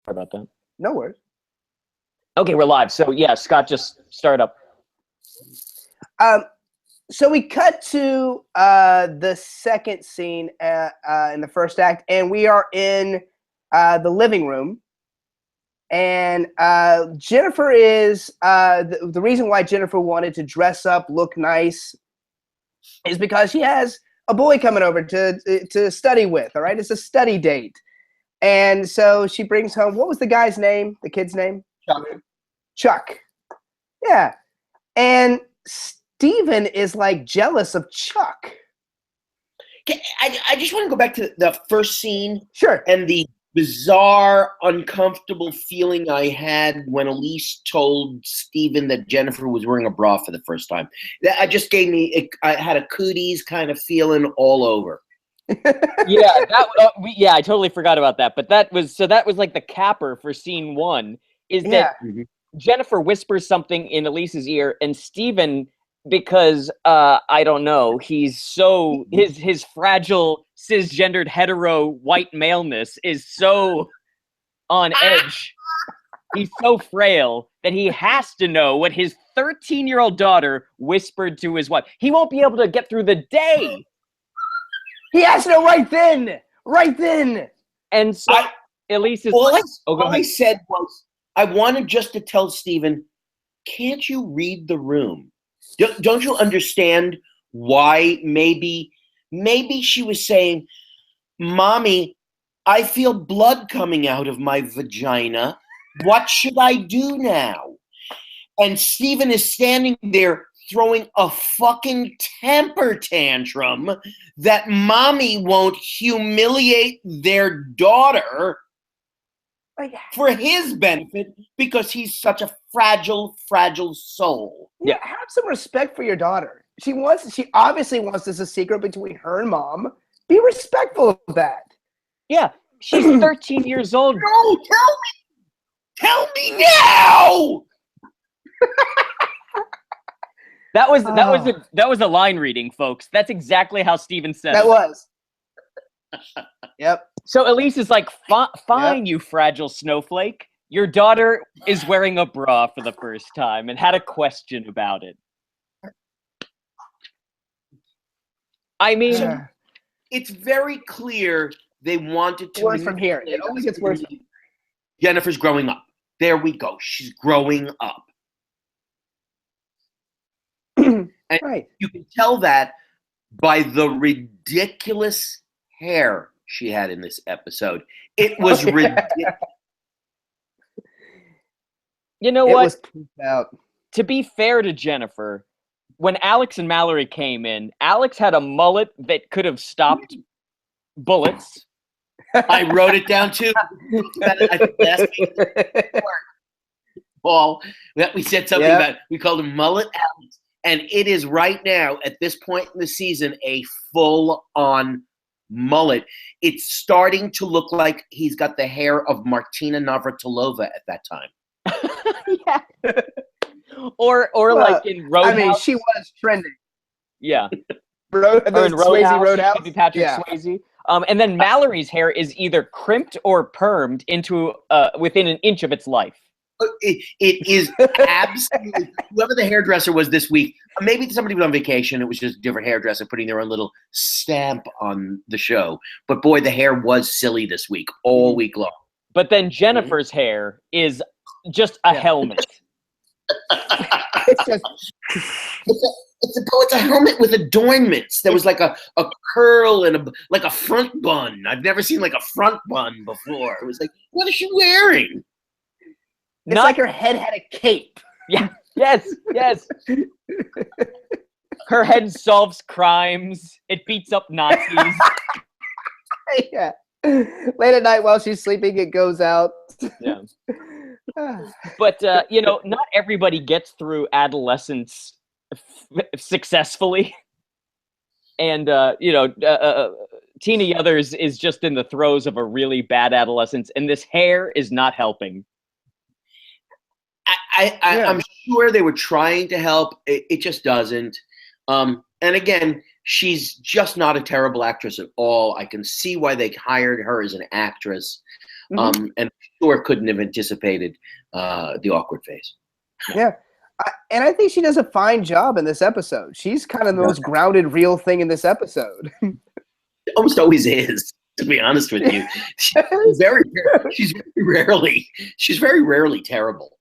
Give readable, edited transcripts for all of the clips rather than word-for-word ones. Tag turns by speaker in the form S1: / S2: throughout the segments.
S1: about that.
S2: No worries.
S1: Okay, we're live. So yeah, Scott, just start up.
S2: So we cut to the second scene in the first act, and we are in the living room. And Jennifer is the reason why Jennifer wanted to dress up, look nice, is because she has a boy coming over to study with. All right, it's a study date, and so she brings home, what was the guy's name? The kid's name? Chuck. Yeah, and Steven is like jealous of Chuck.
S3: I just want to go back to the first scene.
S2: Sure.
S3: And the bizarre, uncomfortable feeling I had when Elise told Steven that Jennifer was wearing a bra for the first time. That just gave me, I had a cooties kind of feeling all over.
S1: Yeah, I totally forgot about that. But that was like the capper for scene one. Is that Jennifer whispers something in Elise's ear, and Steven, because I don't know, he's so his fragile cisgendered hetero white maleness is so on edge. He's so frail that he has to know what his 13-year-old daughter whispered to his wife. He won't be able to get through the day.
S2: He has to know right then. And so
S1: Elise is
S3: all I said was, I wanted just to tell Steven, can't you read the room? Don't you understand why maybe she was saying, Mommy, I feel blood coming out of my vagina. What should I do now? And Steven is standing there throwing a fucking temper tantrum that Mommy won't humiliate their daughter for his benefit because he's such a fragile soul.
S2: Yeah, have some respect for your daughter. She obviously wants this a secret between her and Mom. Be respectful of that.
S1: Yeah, she's 13 years old.
S3: No, tell me now.
S1: That was a line reading, folks. That's exactly how Steven said it.
S2: That was. Yep.
S1: So Elise is like, fine, you fragile snowflake. Your daughter is wearing a bra for the first time and had a question about it. I mean,
S3: it's very clear they wanted to.
S2: Worse from here. It always gets worse.
S3: Jennifer's growing up. There we go. She's growing up. And you can tell that by the ridiculous hair she had in this episode. It was ridiculous.
S1: You know what?
S2: It was pooped out.
S1: To be fair to Jennifer, when Alex and Mallory came in, Alex had a mullet that could have stopped bullets.
S3: I wrote it down too. I think last week, Paul, that we said something about. We called him Mullet Alex, and it is right now at this point in the season a full-on mullet. It's starting to look like he's got the hair of Martina Navratilova at that time.
S1: Yeah. Or like in Roadhouse.
S2: I mean, she was trending.
S1: Yeah.
S2: Or in Roadhouse.
S1: Maybe Patrick Swayze. And then Mallory's hair is either crimped or permed into within an inch of its life.
S3: It is absolutely, whoever the hairdresser was this week, maybe somebody was on vacation, it was just a different hairdresser putting their own little stamp on the show. But boy, the hair was silly this week, all week long.
S1: But then Jennifer's hair is just a helmet.
S3: It's a helmet with adornments. There was like a curl and like a front bun. I've never seen like a front bun before. It was like, what is she wearing?
S2: It's like her head had a cape.
S1: Yeah. Yes. Her head solves crimes. It beats up Nazis.
S2: Yeah. Late at night while she's sleeping, it goes out.
S1: Yeah. But not everybody gets through adolescence successfully, and Tina Yothers is just in the throes of a really bad adolescence, and this hair is not helping.
S3: I'm sure they were trying to help. It just doesn't. And again, she's just not a terrible actress at all. I can see why they hired her as an actress. And sure couldn't have anticipated the awkward face.
S2: Yeah. And I think she does a fine job in this episode. She's kind of the most grounded, real thing in this episode.
S3: It almost always is, to be honest with you. She's very rarely terrible.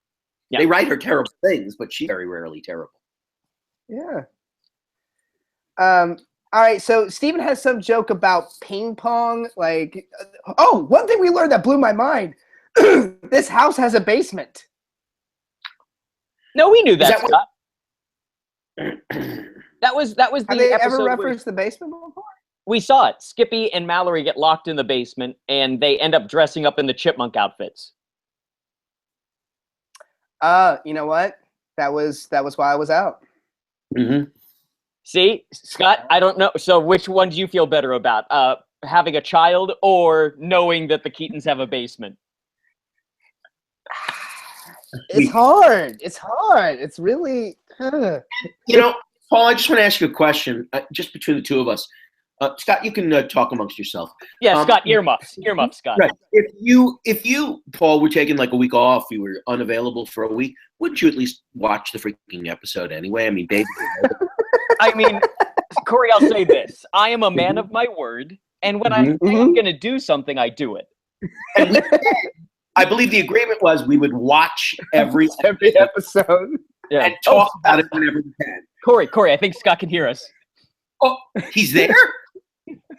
S3: Yeah. They write her terrible things, but she's very rarely terrible.
S2: Yeah. All right. So Steven has some joke about ping pong. Like, one thing we learned that blew my mind. This house has a basement.
S1: No, we knew that, Scott. That was the
S2: Have they
S1: episode
S2: ever referenced the basement before?
S1: We saw it. Skippy and Mallory get locked in the basement, and they end up dressing up in the chipmunk outfits.
S2: You know what? That was why I was out.
S3: Mm-hmm.
S1: See, Scott, I don't know. So which one do you feel better about? Having a child or knowing that the Keatons have a basement?
S2: It's hard. It's really...
S3: You know, Paul, I just want to ask you a question, just between the two of us. Scott, you can talk amongst yourself.
S1: Yeah, Scott, earmuffs, Scott.
S3: Right. If you, Paul, were taking like a week off, you were unavailable for a week, wouldn't you at least watch the freaking episode anyway? I mean, baby.
S1: I mean, Corey, I'll say this. I am a man of my word, and when I say I'm going to do something, I do it.
S3: And I believe the agreement was we would watch every
S2: episode
S3: and talk about it whenever we can.
S1: Corey, I think Scott can hear us.
S3: Oh, he's there?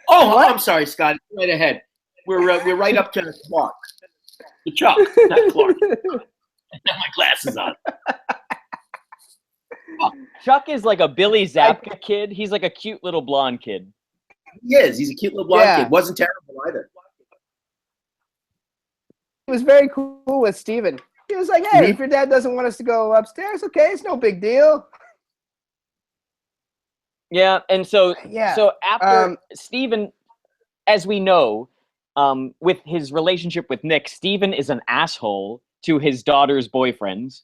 S3: Oh, I'm sorry, Scott. Right ahead. We're right up to Clark. The Chuck, not Clark. I have my glasses on.
S1: Oh. Chuck is like a Billy Zabka kid. He's like a cute little blonde kid.
S3: He is. He's a cute little blonde kid. Wasn't terrible either.
S2: He was very cool with Steven. He was like, hey, if your dad doesn't want us to go upstairs, okay, it's no big deal.
S1: Yeah, and so after Steven, as we know, with his relationship with Nick, Steven is an asshole to his daughter's boyfriends.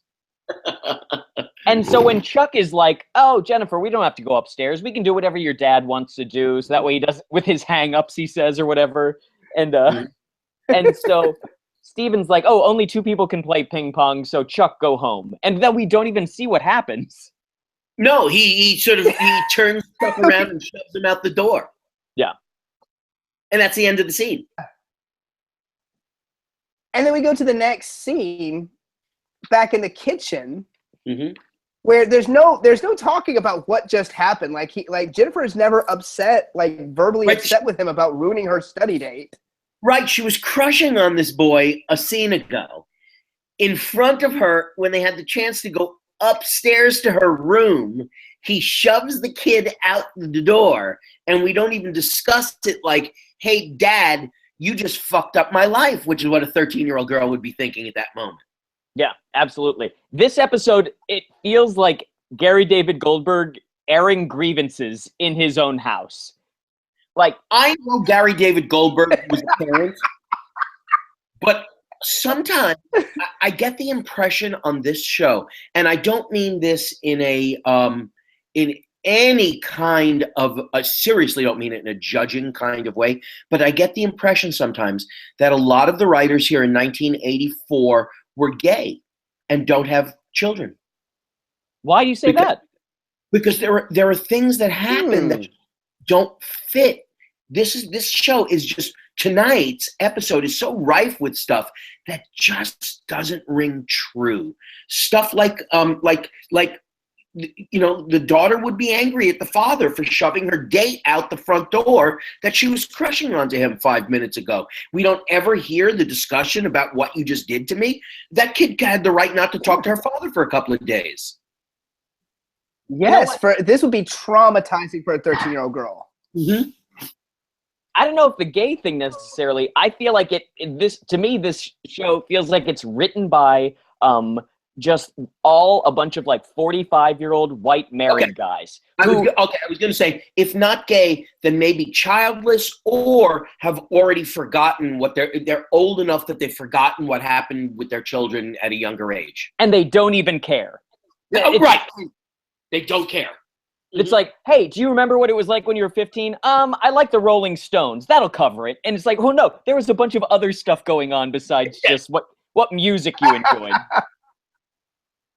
S1: And so when Chuck is like, oh, Jennifer, we don't have to go upstairs. We can do whatever your dad wants to do. So that way he does with his hang-ups, he says, or whatever. And and so Steven's like, oh, only 2 people can play ping pong, so Chuck, go home. And then we don't even see what happens.
S3: No, he turns Chuck around and shoves him out the door.
S1: Yeah.
S3: And that's the end of the scene.
S2: And then we go to the next scene back in the kitchen where there's no talking about what just happened. Like Jennifer is never upset, like verbally upset with him about ruining her study date.
S3: Right. She was crushing on this boy a scene ago in front of her when they had the chance to go upstairs to her room. He shoves the kid out the door and we don't even discuss it like, hey, Dad, you just fucked up my life, which is what a 13-year-old girl would be thinking at that moment. Yeah,
S1: absolutely. This episode, it feels like Gary David Goldberg airing grievances in his own house. Like,
S3: I know Gary David Goldberg was a parent, but sometimes I get the impression on this show, and I don't mean this in in any kind of seriously don't mean it in a judging kind of way, but I get the impression sometimes that a lot of the writers here in 1984 were gay and don't have children.
S1: Why do you say that?
S3: Because there are things that happen that don't fit. This show is just, tonight's episode is so rife with stuff that just doesn't ring true. Stuff like you know, the daughter would be angry at the father for shoving her date out the front door that she was crushing onto him 5 minutes ago. We don't ever hear the discussion about what you just did to me. That kid had the right not to talk to her father for a couple of days.
S2: Yes, this would be traumatizing for a 13-year-old girl.
S3: Mm-hmm.
S1: I don't know if the gay thing necessarily. I feel like this show feels like it's written by just a bunch of like 45-year-old white married guys.
S3: I was going to say, if not gay, then maybe childless or have already forgotten what they're old enough that they've forgotten what happened with their children at a younger age.
S1: And they don't even care.
S3: Right. They don't care.
S1: It's like, hey, do you remember what it was like when you were 15? I like the Rolling Stones. That'll cover it. And it's like, oh no, there was a bunch of other stuff going on besides just what music you enjoyed.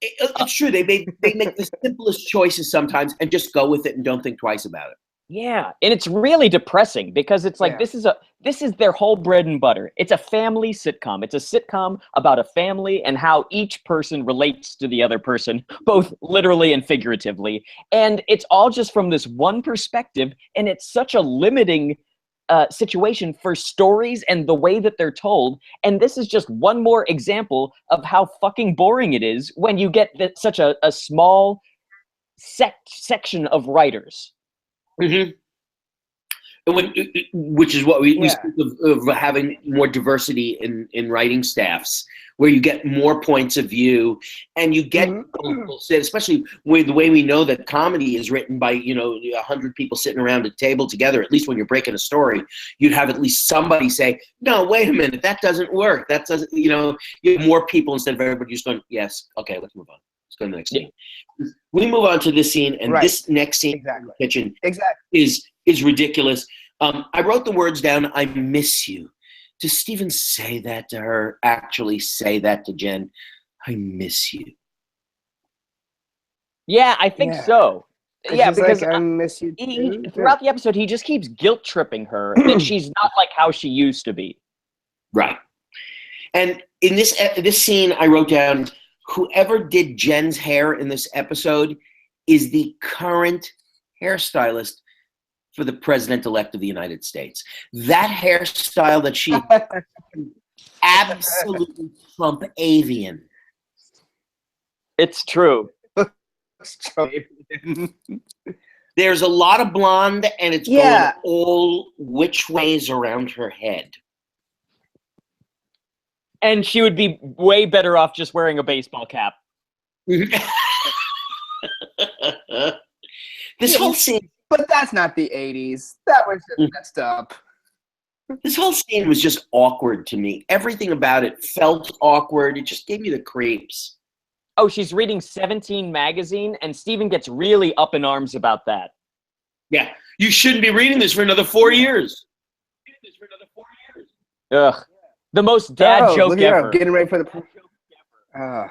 S3: It's true. They make the simplest choices sometimes and just go with it and don't think twice about it.
S1: Yeah, and it's really depressing because it's like this is their whole bread and butter. It's a family sitcom. It's a sitcom about a family and how each person relates to the other person, both literally and figuratively. And it's all just from this one perspective, and it's such a limiting situation for stories and the way that they're told. And this is just one more example of how fucking boring it is when you get such a small section of writers.
S3: Mm-hmm. Which is what we speak of having more diversity in writing staffs, where you get more points of view, and you get people sit, especially with the way we know that comedy is written by 100 people sitting around a table together. At least when you're breaking a story, you'd have at least somebody say, "No, wait a minute, that doesn't work. That doesn't." You have more people instead of everybody just going, "Yes, okay, let's move on. Let's go to the next scene." We move on to this scene, and this next scene in the kitchen is ridiculous. I wrote the words down, "I miss you." Does Steven say that to her, actually say that to Jen? "I miss you."
S1: Yeah, I think so. Yeah, because
S2: like, I miss you too.
S1: Throughout the episode, he just keeps guilt tripping her that she's not like how she used to be.
S3: Right. And in this scene, I wrote down, whoever did Jen's hair in this episode is the current hairstylist for the president-elect of the United States. That hairstyle that she absolutely Trump avian.
S1: It's true.
S3: There's a lot of blonde, and it's going all which ways around her head.
S1: And she would be way better off just wearing a baseball cap.
S3: This whole scene.
S2: But that's not the 80s. That was just messed up.
S3: This whole scene was just awkward to me. Everything about it felt awkward. It just gave me the creeps.
S1: Oh, she's reading 17 magazine, and Steven gets really up in arms about that.
S3: Yeah, you shouldn't be reading this for another 4 years.
S1: Ugh. The most dad joke ever.
S2: Getting ready for the...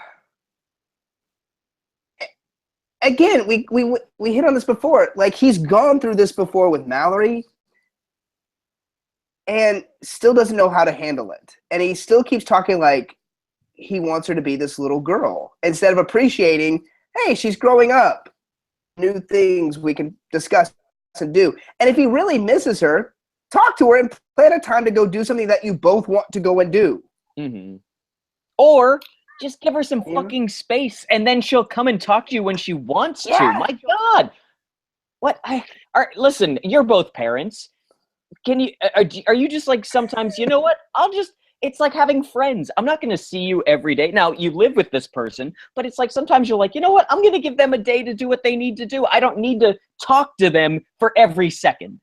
S2: Again, we hit on this before. Like, he's gone through this before with Mallory and still doesn't know how to handle it. And he still keeps talking like he wants her to be this little girl instead of appreciating, hey, she's growing up. New things we can discuss and do. And if he really misses her, talk to her and plan a time to go do something that you both want to go and do.
S1: Mm-hmm. Or just give her some fucking space, and then she'll come and talk to you when she wants to. My God. What? Listen, you're both parents. Can you? Are you just like sometimes? You know what? It's like having friends. I'm not going to see you every day. Now you live with this person, but it's like sometimes you're like, you know what? I'm going to give them a day to do what they need to do. I don't need to talk to them for every second.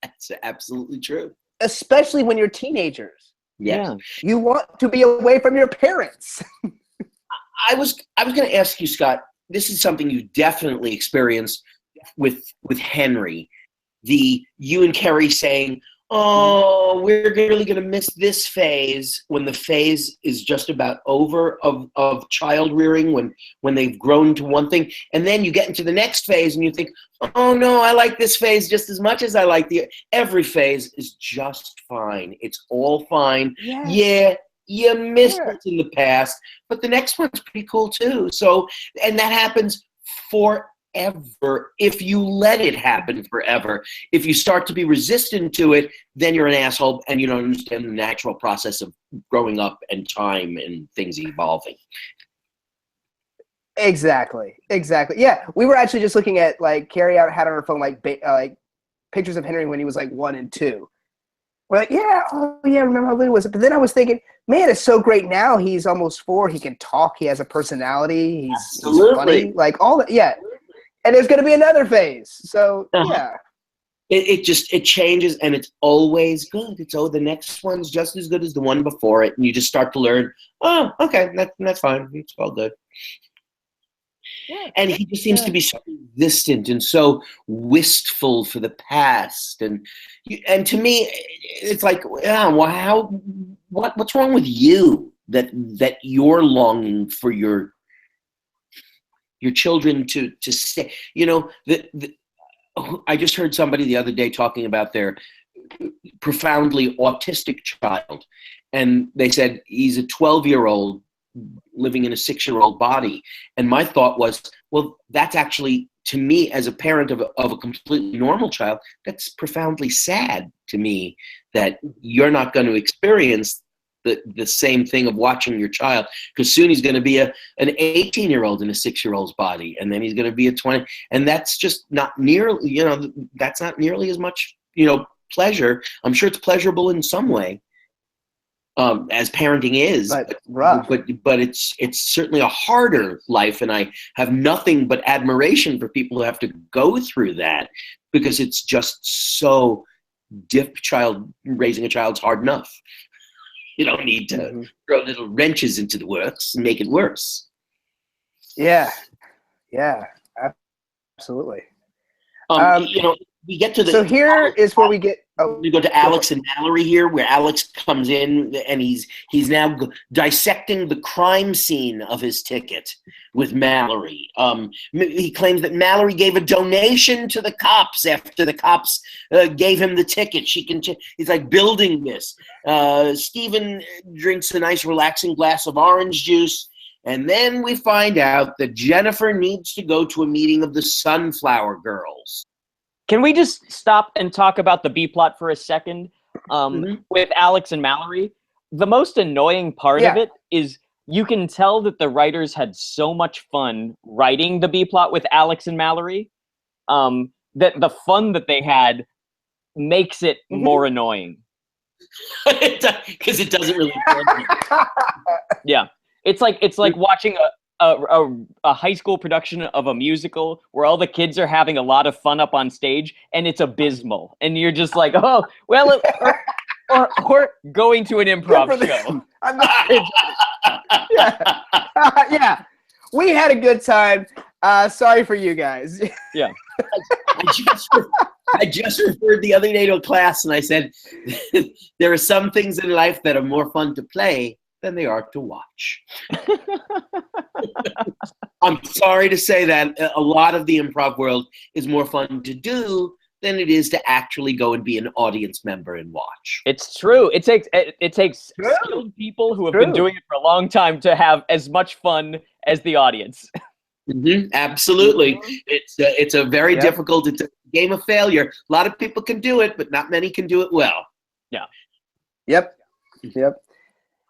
S3: That's absolutely true.
S2: Especially when you're teenagers.
S3: Yes.
S2: Yeah. You want to be away from your parents.
S3: I was going to ask you, Scott, this is something you definitely experienced with Henry. You and Kerry saying, "Oh, we're really going to miss this phase," when the phase is just about over of child rearing, when they've grown to one thing. And then you get into the next phase and you think, "Oh no, I like this phase just as much as I like every phase is just fine. It's all fine."
S2: Yes.
S3: Yeah, you missed it in the past, but the next one's pretty cool too. So, and that happens forever if you let it happen forever. If you start to be resistant to it, then you're an asshole and you don't understand the natural process of growing up and time and things evolving.
S2: Exactly. Yeah, we were actually just looking at, like, Carrie had on her phone like pictures of Henry when he was like 1 and 2. We're like, remember how little was it? But then I was thinking, man, it's so great now. He's almost 4. He can talk. He has a personality. He's funny. Like all that. Yeah. And there's going to be another phase. So, yeah.
S3: It changes, and it's always good. The next one's just as good as the one before it, and you just start to learn, oh, okay, that's fine. It's all good. And he just seems to be so resistant and so wistful for the past. And to me, it's like, yeah, well, what's wrong with you that you're longing for your children to stay? You know, I just heard somebody the other day talking about their profoundly autistic child, and they said he's a 12-year-old living in a 6-year-old body. And my thought was, well, that's actually, to me, as a parent of a completely normal child, that's profoundly sad to me that you're not going to experience the same thing of watching your child, because soon he's going to be an 18-year-old in a 6-year-old's body, and then he's going to be a 20, and that's just not nearly, you know, that's not nearly as much, you know, pleasure. I'm sure it's pleasurable in some way, as parenting is,
S2: but rough.
S3: But it's certainly a harder life, and I have nothing but admiration for people who have to go through that, because it's just so raising a child's hard enough. You don't need to throw little wrenches into the works and make it worse.
S2: Yeah, absolutely.
S3: You know, we get to the.
S2: So here is where we get. Oh,
S3: we go to Alex and Mallory here, where Alex comes in and he's now dissecting the crime scene of his ticket with Mallory. He claims that Mallory gave a donation to the cops after the cops gave him the ticket. He's like building this. Stephen drinks a nice relaxing glass of orange juice. And then we find out that Jennifer needs to go to a meeting of the Sunflower Girls.
S1: Can we just stop and talk about the B plot for a second? With Alex and Mallory, the most annoying part of it is you can tell that the writers had so much fun writing the B plot with Alex and Mallory, that the fun that they had makes it more annoying.
S3: Because it doesn't really.
S1: Yeah, it's like watching a high school production of a musical where all the kids are having a lot of fun up on stage, and it's abysmal, and you're just like, oh well, or going to an improv show.
S2: I'm not yeah, we had a good time. Sorry for you guys.
S1: Yeah.
S3: I just referred the other day to a class, and I said there are some things in life that are more fun to play than they are to watch. I'm sorry to say that a lot of the improv world is more fun to do than it is to actually go and be an audience member and watch.
S1: It's true. It takes skilled people who have been doing it for a long time to have as much fun as the audience.
S3: Absolutely. It's a very difficult, it's a game of failure. A lot of people can do it, but not many can do it well.
S1: Yeah.
S2: Yep.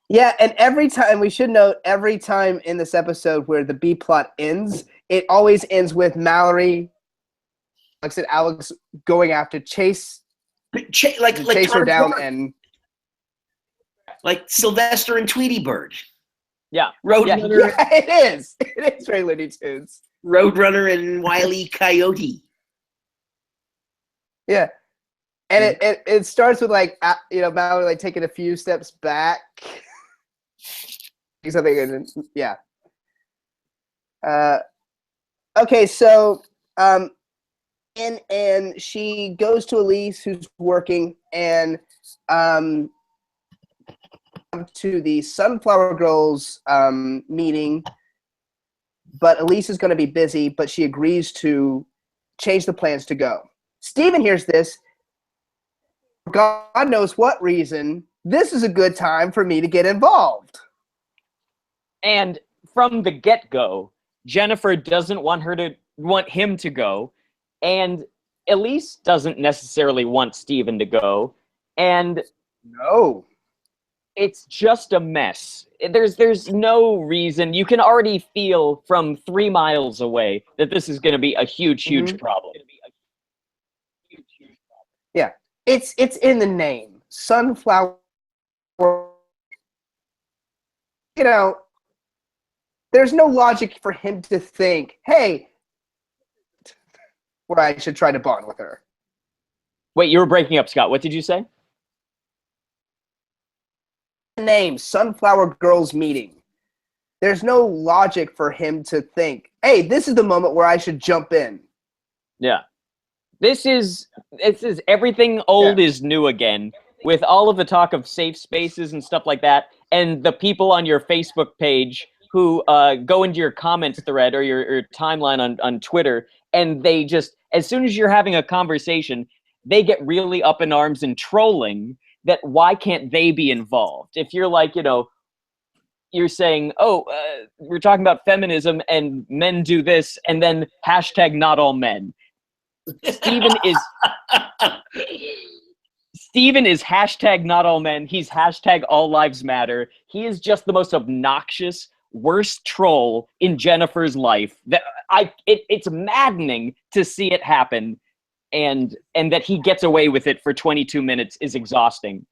S2: Yeah, and every time, we should note, every time in this episode where the B plot ends, it always ends with Mallory, like I said, Alex going after chase her down, and
S3: like Sylvester and Tweety Bird.
S1: Yeah.
S3: Roadrunner.
S2: Yeah, it is. It is very Looney Tunes.
S3: Roadrunner and Wile E. Coyote.
S2: Yeah. And it starts with, like, you know, Mallory, like, taking a few steps back. Something, yeah. Okay, so and she goes to Elise, who's working, and to the Sunflower Girls meeting, but Elise is going to be busy, but she agrees to change the plans to go. Stephen hears this. God knows what reason, this is a good time for me to get involved.
S1: And from the get-go, Jennifer doesn't want him to go, and Elise doesn't necessarily want Stephen to go, and
S2: no,
S1: it's just a mess. There's no reason. You can already feel from 3 miles away that this is going to be a huge problem.
S2: Yeah, it's in the name, Sunflower. You know, there's no logic for him to think, hey, where I should try to bond with her.
S1: Wait, you were breaking up, Scott. What did you say?
S2: Name, Sunflower Girls meeting. there's no logic for him to think, hey, this is the moment where I should jump in.
S1: Yeah. This is everything old is new again, with all of the talk of safe spaces and stuff like that, and the people on your Facebook page who go into your comments thread or your timeline on Twitter, and they just, as soon as you're having a conversation, they get really up in arms and trolling that why can't they be involved? If you're like, you're saying, we're talking about feminism and men do this, and then hashtag not all men. Steven is hashtag not all men. He's hashtag all lives matter. He is just the most obnoxious, worst troll in Jennifer's life. It's maddening to see it happen, and that he gets away with it for 22 minutes is exhausting.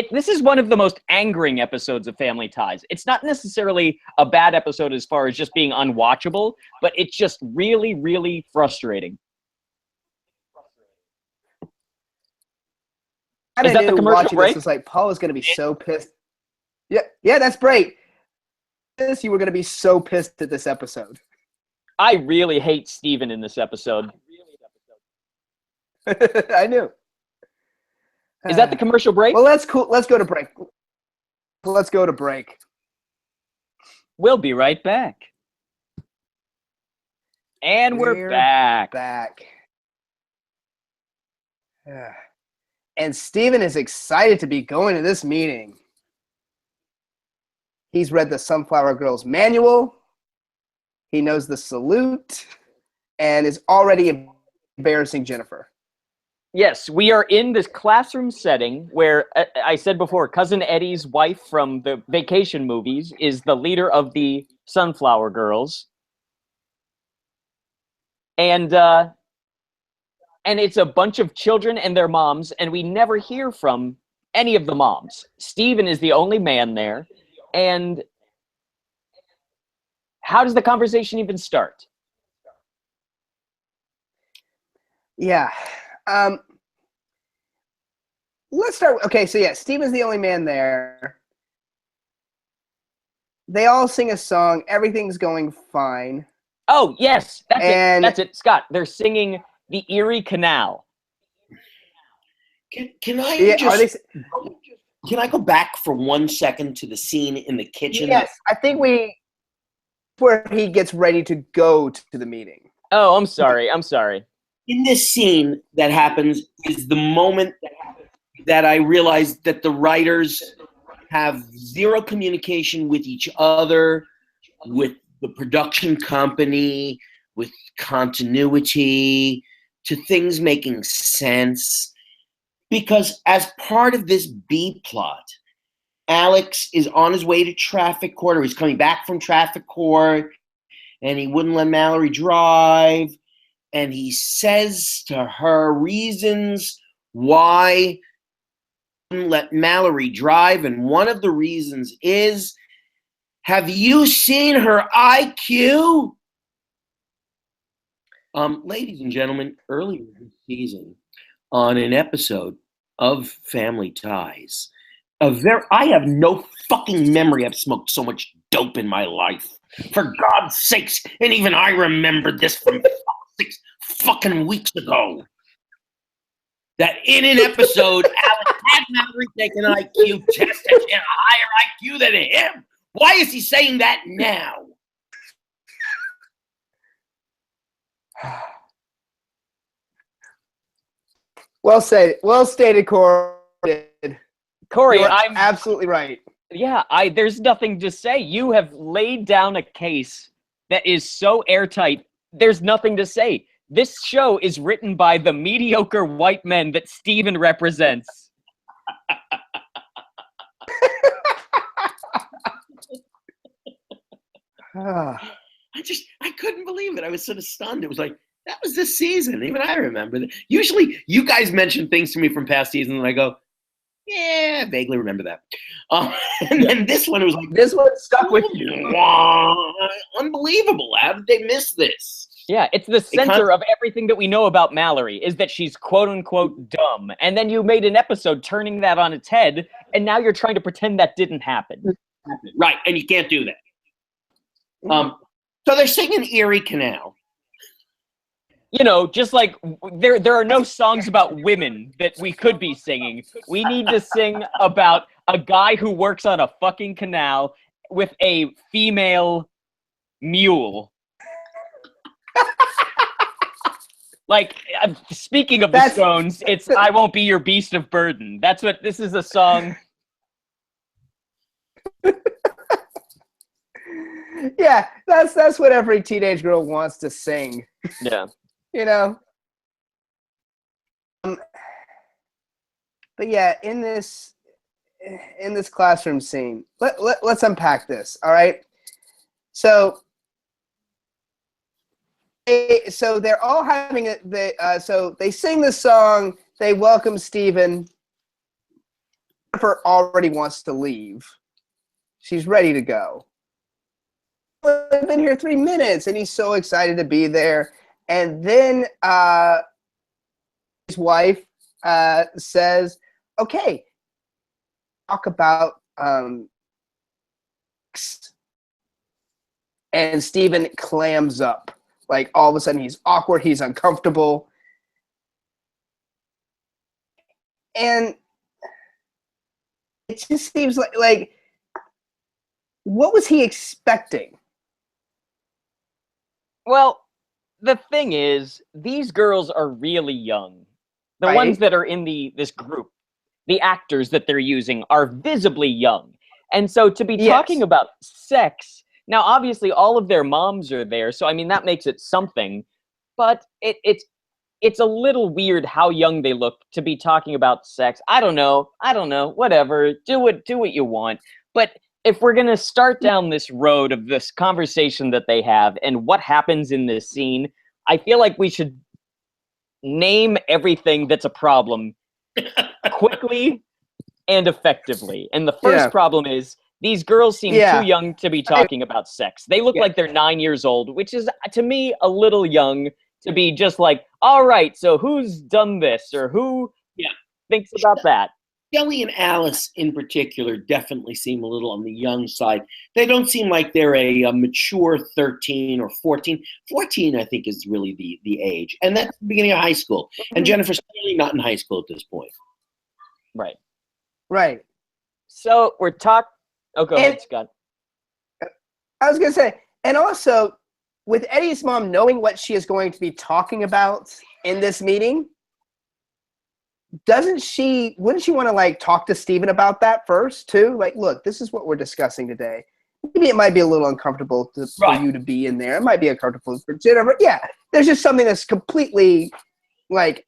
S1: This is one of the most angering episodes of Family Ties. It's not necessarily a bad episode as far as just being unwatchable, but it's just really, really frustrating.
S2: Is that the commercial break? This, like, Paul is going to be so pissed. Yeah, that's great. You were going to be so pissed at this episode.
S1: I really hate Steven in this episode.
S2: I knew.
S1: Is that the commercial break?
S2: Well, that's cool. Let's go to break.
S1: We'll be right back. And we're back.
S2: And Steven is excited to be going to this meeting. He's read the Sunflower Girls manual. He knows the salute and is already embarrassing Jennifer.
S1: Yes, we are in this classroom setting where, I said before, Cousin Eddie's wife from the Vacation movies is the leader of the Sunflower Girls. And it's a bunch of children and their moms, and we never hear from any of the moms. Steven is the only man there. And how does the conversation even start?
S2: Yeah. Let's start. Okay, so yeah, Steven's the only man there. They all sing a song. Everything's going fine.
S1: Oh, yes. That's it. Scott, they're singing The Erie Canal.
S3: Can I can I go back for 1 second to the scene in the kitchen?
S2: Yes, I think where he gets ready to go to the meeting.
S1: Oh, I'm sorry.
S3: In this scene that happens is the moment that I realized that the writers have zero communication with each other, with the production company, with continuity, to things making sense. Because as part of this B plot, Alex is on his way to traffic court, or he's coming back from traffic court, and he wouldn't let Mallory drive. And he says to her reasons why he wouldn't let Mallory drive. And one of the reasons is, have you seen her IQ? Ladies and gentlemen, earlier this season, on an episode of Family Ties, I have no fucking memory I've smoked so much dope in my life. For God's sakes, and even I remember this from 6 fucking weeks ago. That in an episode, Alex had Mallory take an IQ test and she had a higher IQ than him. Why is he saying that now?
S2: Well said. Well stated, Corey.
S1: Corey,
S2: I'm absolutely right.
S1: Yeah, there's nothing to say. You have laid down a case that is so airtight. There's nothing to say. This show is written by the mediocre white men that Steven represents.
S3: I couldn't believe it. I was sort of stunned. It was like, that was this season. Even I remember that. Usually you guys mention things to me from past seasons and I go, yeah, I vaguely remember that. And then this one, it was like,
S2: this one stuck with you.
S3: Unbelievable. How did they miss this?
S1: Yeah, it's the center of everything that we know about Mallory, is that she's quote-unquote dumb. And then you made an episode turning that on its head, and now you're trying to pretend that didn't happen.
S3: Right, and you can't do that. So they're singing Erie Canal.
S1: You know, just like there are no songs about women that we could be singing. We need to sing about a guy who works on a fucking canal with a female mule. Like, speaking of the Stones, it's I Won't Be Your Beast of Burden. That's what this is, a song.
S2: Yeah, that's what every teenage girl wants to sing.
S1: Yeah.
S2: You know? But yeah, in this classroom scene, let's unpack this, all right? So they're all having so they sing the song, they welcome Stephen. Jennifer already wants to leave. She's ready to go. I've been here 3 minutes, and he's so excited to be there. And then his wife says, okay, talk about and Stephen clams up. Like, all of a sudden, he's awkward, he's uncomfortable. And it just seems like what was he expecting?
S1: Well, the thing is, these girls are really young. The
S2: Right.
S1: ones that are in this group, the actors that they're using, are visibly young. And so to be talking about sex, now obviously all of their moms are there, so I mean that makes it something, but it's a little weird how young they look to be talking about sex. I don't know, whatever, do what you want. But if we're going to start down this road of this conversation that they have and what happens in this scene, I feel like we should name everything that's a problem quickly and effectively. And the first problem is these girls seem too young to be talking about sex. They look like they're 9 years old, which is, to me, a little young to be just like, all right, so who's done this or who thinks about that?
S3: Shelly and Alice in particular definitely seem a little on the young side. They don't seem like they're a mature 13 or 14. 14, I think, is really the age. And that's the beginning of high school. And Jennifer's clearly not in high school at this point.
S1: Right.
S2: Right.
S1: So we're talking... Oh, go ahead, Scott.
S2: I was going to say, and also, with Eddie's mom knowing what she is going to be talking about in this meeting, wouldn't she want to like talk to Stephen about that first too? Like, look, this is what we're discussing today. Maybe it might be a little uncomfortable for you to be in there. It might be uncomfortable for Jennifer. Yeah, there's just something that's completely like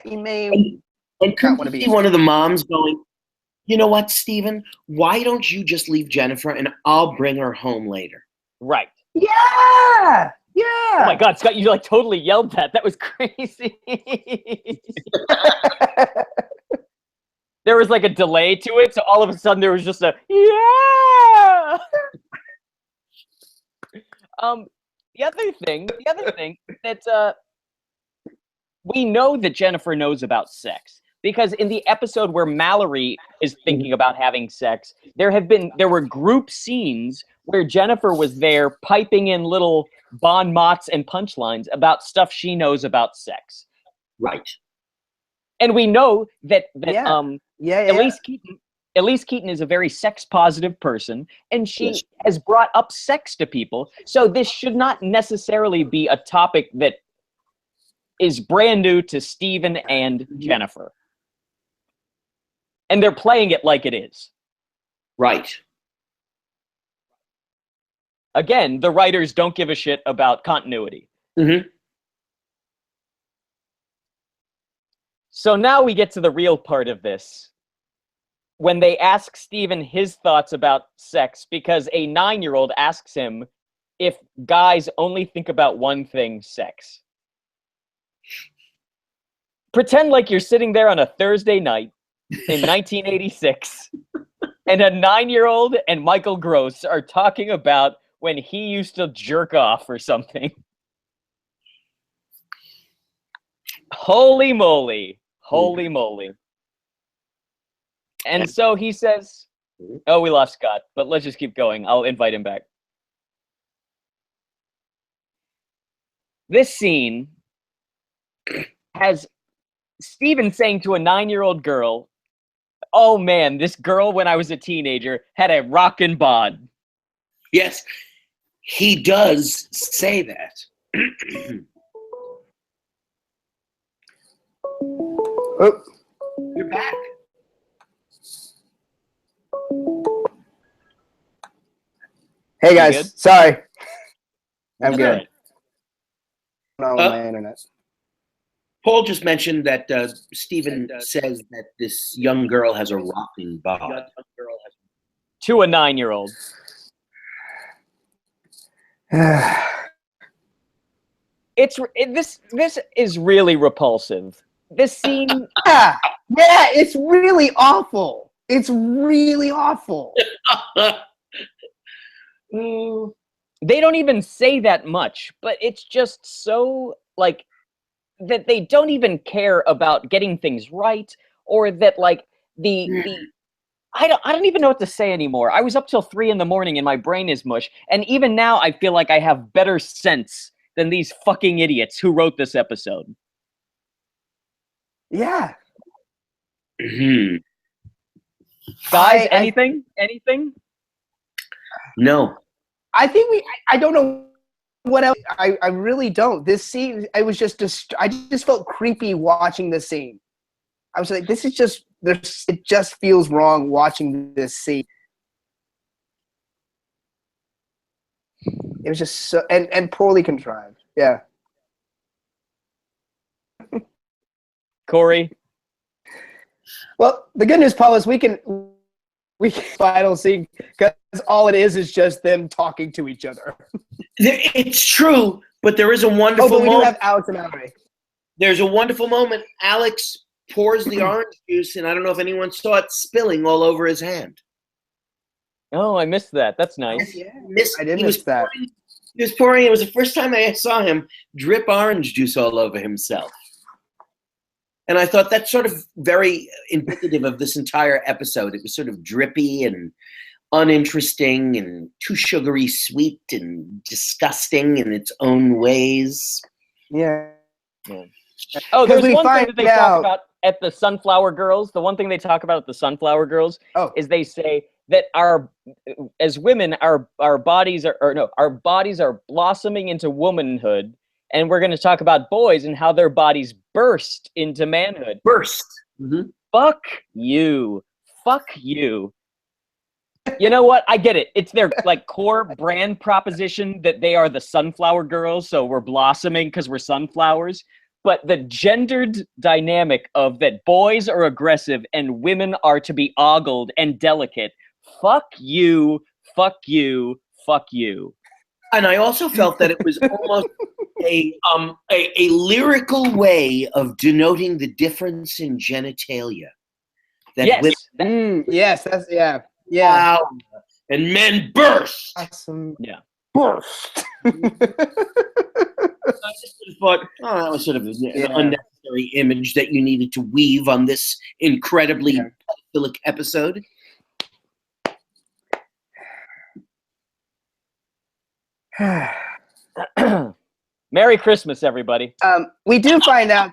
S2: you may
S3: not want to be one of the moms going, you know what, Stephen? Why don't you just leave Jennifer and I'll bring her home later?
S1: Right.
S2: Yeah. Yeah.
S1: Oh my God, Scott, you like totally yelled that. That was crazy. There was like a delay to it, so all of a sudden there was just a yeah. The other thing that we know that Jennifer knows about sex. Because in the episode where Mallory is thinking about having sex, there were group scenes where Jennifer was there piping in little bon mots and punchlines about stuff she knows about sex.
S3: Right.
S1: And we know that Elise Keaton is a very sex positive person, and she has brought up sex to people. So this should not necessarily be a topic that is brand new to Stephen and Jennifer. And they're playing it like it is.
S3: Right.
S1: Again, the writers don't give a shit about continuity.
S3: Mm-hmm.
S1: So now we get to the real part of this. When they ask Stephen his thoughts about sex, because a 9-year-old asks him if guys only think about one thing, sex. Pretend like you're sitting there on a Thursday night in 1986, and a 9-year-old and Michael Gross are talking about when he used to jerk off or something. Holy moly. Holy moly. And so he says, Oh, we lost Scott, but let's just keep going. I'll invite him back. This scene has Steven saying to a 9-year-old girl, "Oh man, this girl when I was a teenager had a rockin' bod."
S3: Yes, he does say that.
S2: Oh.
S3: You're back.
S2: Hey guys,
S1: good?
S2: sorry. I'm
S1: That's
S2: good.
S1: right.
S2: On my internet.
S3: Paul just mentioned that Stephen says that this young girl has a rocking bod.
S1: To a 9-year-old. This is really repulsive. This scene.
S2: Yeah, it's really awful. It's really awful.
S1: They don't even say that much, but it's just so like that they don't even care about getting things right, or that like the I don't even know what to say anymore. I was up till 3 a.m. and my brain is mush, and even now I feel like I have better sense than these fucking idiots who wrote this episode.
S2: Yeah.
S1: Guys, anything?
S3: No.
S2: I think I don't know what else. I really don't. This scene, I just felt creepy watching this scene. I was like, this is just, it just feels wrong watching this scene. It was just so, and poorly contrived. Yeah.
S1: Corey?
S2: Well, the good news, Paul, is we can final scene, because all it is just them talking to each other.
S3: It's true, but there is a wonderful
S2: but we
S3: moment.
S2: do have Alex and Mallory.
S3: There's a wonderful moment. Alex pours the orange juice, and I don't know if anyone saw it spilling all over his hand.
S1: Oh, I missed that. That's nice.
S2: Yeah, I didn't miss that.
S3: He was pouring. It was the first time I saw him drip orange juice all over himself. And I thought that's sort of very indicative of this entire episode. It was sort of drippy and uninteresting and too sugary sweet and disgusting in its own ways.
S2: Yeah.
S1: Oh, there's one thing that they talk about at the Sunflower Girls. The one thing they talk about at the Sunflower Girls is they say that as women, our bodies are blossoming into womanhood. And we're going to talk about boys and how their bodies burst into manhood.
S3: Burst. Mm-hmm.
S1: Fuck you. Fuck you. You know what? I get it. It's their like core brand proposition that they are the Sunflower Girls, so we're blossoming because we're sunflowers. But the gendered dynamic of that boys are aggressive and women are to be ogled and delicate. Fuck you. Fuck you. Fuck you.
S3: And I also felt that it was almost a lyrical way of denoting the difference in genitalia. That
S2: yes, that's yeah.
S3: Wow. And men burst.
S2: Awesome.
S1: Yeah.
S2: Burst.
S3: I just thought, that was sort of an unnecessary image that you needed to weave on this incredibly pedophilic episode.
S1: Merry Christmas, everybody.
S2: We do find out.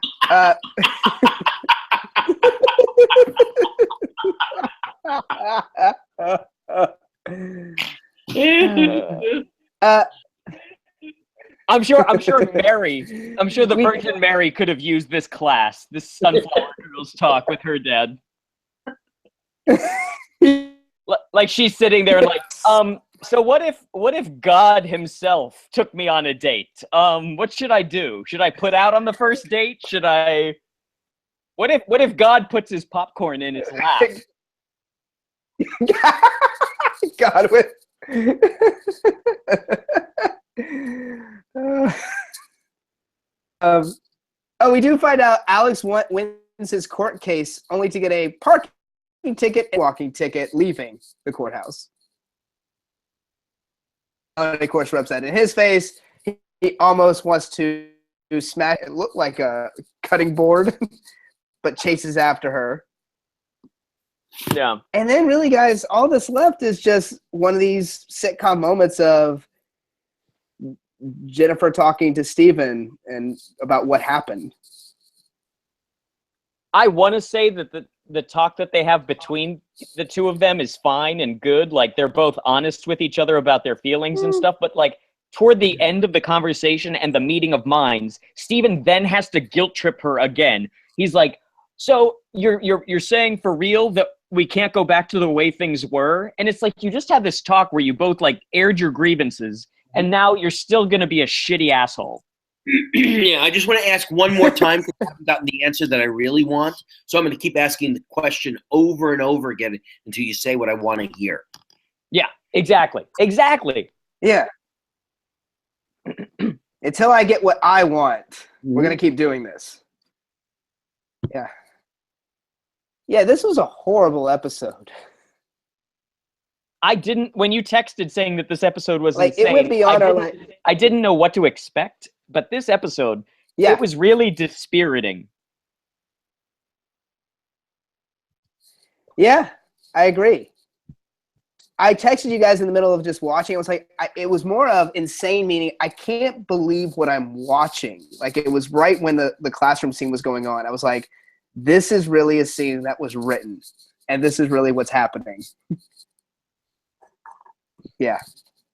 S1: I'm sure the Virgin Mary could have used this class, this Sunflower Girls talk with her dad. Like she's sitting there like, so what if God himself took me on a date? What should I do? Should I put out on the first date? What if God puts his popcorn in his lap?
S2: God with we do find out Alex wins his court case only to get a parking ticket and walking ticket leaving the courthouse. And of course, rubs that in his face. He almost wants to smash it, look like a cutting board, but chases after her.
S1: Yeah.
S2: And then really, guys, all that's left is just one of these sitcom moments of Jennifer talking to Steven and about what happened.
S1: I want to say that the talk that they have between the two of them is fine and good. Like, they're both honest with each other about their feelings and stuff. But, like, toward the end of the conversation and the meeting of minds, Steven then has to guilt trip her again. He's like, so you're saying for real that we can't go back to the way things were? And it's like, you just had this talk where you both, like, aired your grievances, and now you're still going to be a shitty asshole.
S3: Yeah, I just want to ask one more time because I haven't gotten the answer that I really want. So I'm going to keep asking the question over and over again until you say what I want to hear.
S1: Yeah, exactly. Exactly.
S2: Yeah. Until I get what I want, we're going to keep doing this. Yeah. Yeah, this was a horrible episode.
S1: I didn't, when you texted saying that this episode was
S2: like,
S1: insane,
S2: it went beyond our
S1: I didn't know what to expect, but this episode,
S2: yeah,
S1: it was really dispiriting.
S2: Yeah, I agree. I texted you guys in the middle of just watching. It was like, it was more of insane, meaning I can't believe what I'm watching. Like, it was right when the classroom scene was going on. I was like, this is really a scene that was written, and this is really what's happening. Yeah.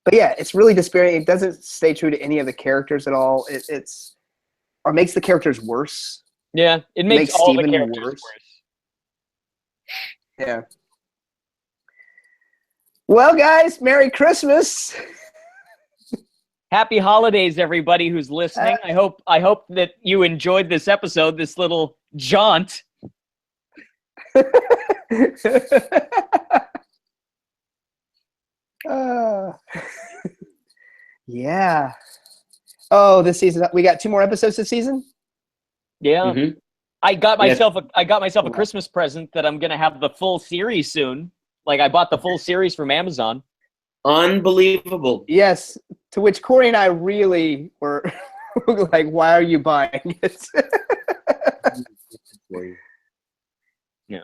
S2: But yeah, it's really dispiriting. It doesn't stay true to any of the characters at all. It's or makes the characters worse.
S1: Yeah, it makes all
S2: Steven
S1: the characters worse.
S2: Yeah. Well, guys, Merry Christmas.
S1: Happy holidays, everybody who's listening. I hope that you enjoyed this episode, this little jaunt.
S2: Yeah. Oh, this season we got 2 more episodes this season.
S1: Yeah.
S3: Mm-hmm.
S1: I got myself a Christmas present that I'm gonna have the full series soon. Like, I bought the full series from Amazon.
S3: Unbelievable.
S2: Yes. To which Corey and I really were like, "Why are you buying it?"
S1: Yeah.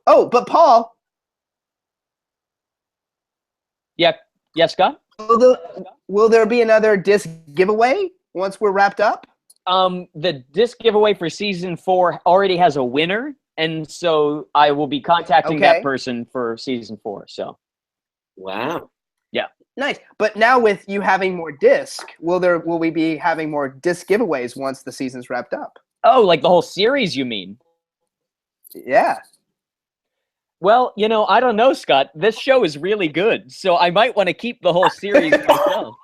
S2: Oh, but Paul.
S1: Yeah. Yes, Scott?
S2: Will there be another disc giveaway once we're wrapped up?
S1: The disc giveaway for season 4 already has a winner, and so I will be contacting that person for season 4. So,
S3: wow,
S1: yeah,
S2: nice. But now with you having more disc, will we be having more disc giveaways once the season's wrapped up?
S1: Oh, like the whole series, you mean?
S2: Yeah.
S1: Well, I don't know, Scott. This show is really good, so I might want to keep the whole series myself.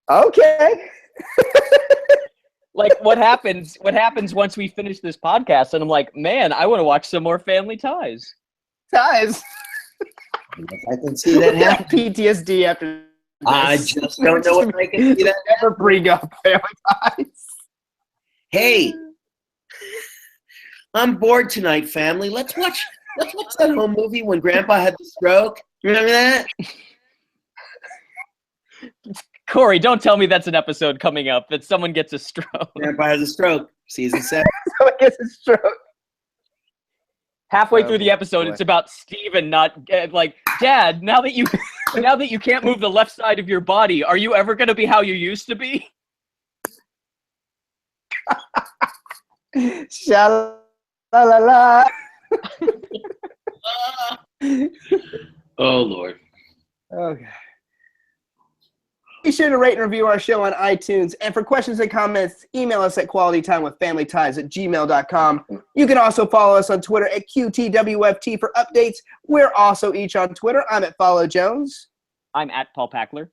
S2: Okay.
S1: Like, what happens once we finish this podcast and I'm like, man, I want to watch some more Family Ties.
S2: Ties.
S3: I can see that happen.
S2: PTSD after this.
S3: I just don't know if I can see that.
S2: Never bring up Family Ties.
S3: Hey, I'm bored tonight, family. Let's watch that home movie when Grandpa had the stroke. Remember that?
S1: Corey, don't tell me that's an episode coming up that someone gets a stroke.
S3: Grandpa has a stroke. Season 7.
S2: Someone gets a stroke.
S1: Halfway through the episode,
S2: boy.
S1: It's about Steven not like, Dad, now that you can't move the left side of your body, are you ever going to be how you used to be?
S2: Sha-la-la-la.
S3: Oh, Lord.
S2: Okay. Be sure to rate and review our show on iTunes. And for questions and comments, email us at qualitytimewithfamilyties@gmail.com. You can also follow us on Twitter at QTWFT for updates. We're also each on Twitter. I'm at Follow Jones.
S1: I'm at Paul Packler.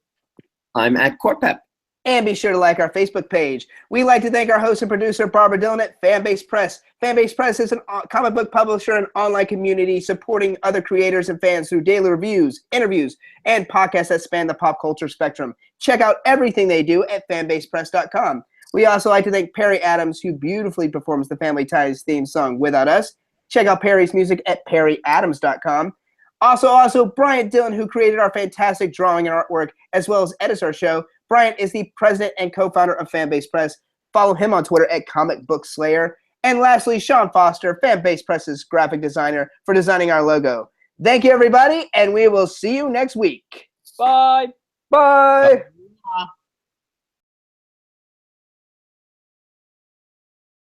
S3: I'm at Corpep.
S2: And be sure to like our Facebook page. We'd like to thank our host and producer, Barbara Dillon at Fanbase Press. Fanbase Press is a comic book publisher and online community supporting other creators and fans through daily reviews, interviews, and podcasts that span the pop culture spectrum. Check out everything they do at fanbasepress.com. We also like to thank Perry Adams, who beautifully performs the Family Ties theme song Without Us. Check out Perry's music at perryadams.com. Also, Bryant Dillon, who created our fantastic drawing and artwork, as well as edits our show. Bryant is the president and co-founder of Fanbase Press. Follow him on Twitter at Comic Book Slayer. And lastly, Sean Foster, Fanbase Press's graphic designer, for designing our logo. Thank you, everybody, and we will see you next week.
S1: Bye.
S2: Bye.